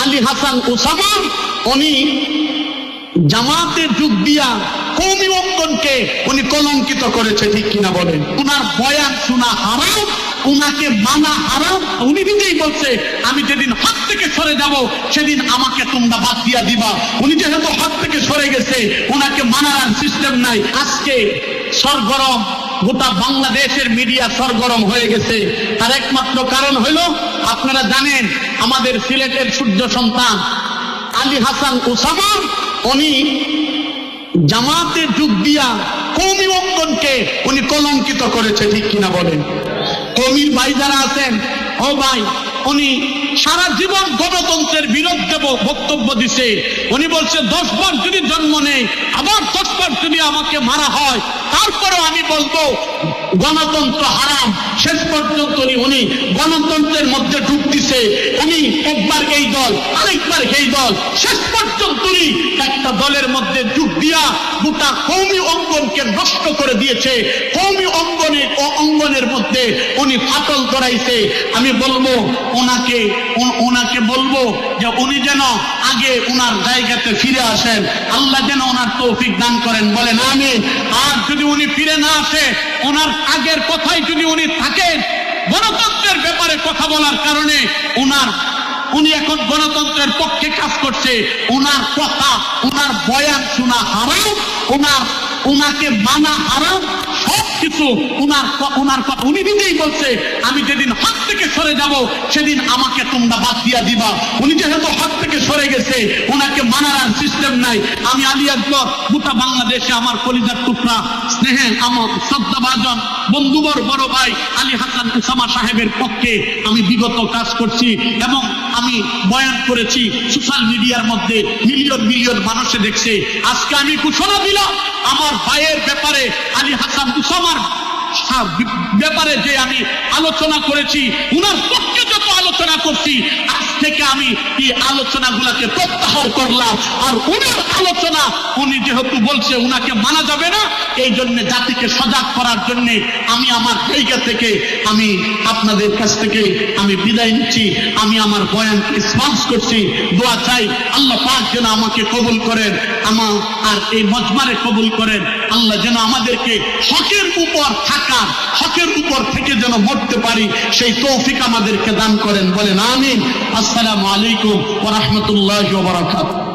Ali Hasan Osama উনি জামাতে যোগ দিয়া কওমি অঙ্গনকে উনি কলঙ্কিত করেছে, ঠিক কিনা বলেন? উনার বয়ান শোনা হারাম, উনাকে মানা হারাম। উনি নিজেই বলছে আমি যেদিন হক থেকে সরে যাব সেদিন আমাকে তোমরা বাদ দিয়া দিবা। উনি যেহেতু হক থেকে সরে গেছে, উনাকে মানার সিস্টেম নাই। আজকে সরগরম গোটা বাংলাদেশের মিডিয়া সরগরম হয়ে গেছে। তার একমাত্র কারণ হলো, আপনারা জানেন আমাদের সিলেটের সূর্য সন্তান আলী হাসান ওসামা উনি জামাতে যোগ দিয়া কওমি অঙ্গনকে উনি কলঙ্কিত করেছে, ঠিক কিনা বলেন? কওমির ভাই যারা আছেন, ও ভাই, উনি সারা জীবন গণতন্ত্রের বিরুদ্ধে বক্তব্য দিছে। উনি বলছে 10 বার যদি জন্ম নেই, আবার 10 বার যদি আমাকে মারা হয়, তারপরেও আমি বলবো গণতন্ত্র হারাম। শেষ পর্যন্ত উনি গণতন্ত্রের মধ্যে ঢুক দিছে। উনি একবার এই দল, আরেকবার এই দল, শেষ পর্যন্ত উনি একটা দলের মধ্যে ঢুক দিয়া গোটা কওমি অঙ্গনকে নষ্ট করে দিয়েছে। কওমি অঙ্গনের মধ্যে উনি ফাটল ধরাইছে। আমি বলবো ওনাকে বলবো যে উনি যেন আগে ওনার জায়গাতে ফিরে আসেন। আল্লাহ যেন ওনার তৌফিক দান করেন, বলেন আমিন। আর যদি উনি ফিরে না আসে, ওনার আগের কথাই যদি উনি থাকেন, গণতন্ত্রের ব্যাপারে কথা বলার কারণে উনি এখন গণতন্ত্রের পক্ষে কাজ করছে, ওনার কথা, ওনার বয়ান শোনা হারাম, ওনাকে মানা হারাম, সবকিছু ওনার কথা। উনি নিজেই বলছে আমি যেদিন হক থেকে সরে যাব সেদিন আমাকে তোমরা বাদ দিয়া দিবা। উনি যেহেতু হক থেকে সরে গেছে, ওনাকে মানার আর সিস্টেম নাই। আমি আলী আকবর গোটা বাংলাদেশে আমার কলিজার টুকরা, স্নেহের আমার শ্রদ্ধাভাজন বন্ধুবর বড় ভাই আলী হাসান ওসামা সাহেবের পক্ষে আমি বিগত কাজ করছি এবং আমি বয়ান করেছি। সোশ্যাল মিডিয়ার মধ্যে মিলিয়ন মিলিয়ন মানুষে দেখছে। আজকে আমি ঘোষণা দিলাম আমার ভাইয়ের ব্যাপারে, আলী হাসান ওসামার ব্যাপারে যে আমি আলোচনা করেছি, উনার পক্ষে যত আলোচনা করছি, আজ থেকে আমি এই আলোচনাগুলোকে প্রত্যাহার করলাম। আর উনার আলোচনা উনি যেহেতু বলছে উনাকে মানা যাবে না, এই জন্য জাতিকে সজাগ করার জন্য আমি আমার জায়গা থেকে আমি আপনাদের কাছ থেকে আমি বিদায় নিচ্ছি। আমি আমার বয়ানকে স্পন্স করছি। দোয়া চাই আল্লাহ পাক যেন আমাকে কবুল করেন, আমার আর এই মজমারে কবুল করেন। আল্লাহ যেন আমাদেরকে হকের উপর থাকা, হকের উপর থেকে যেন মরতে পারি, সেই তৌফিক আমাদেরকে দান করেন, বলেন আমিন। আসসালামু আলাইকুম ওয়া রাহমাতুল্লাহি ওয়া বারাকাতুহু।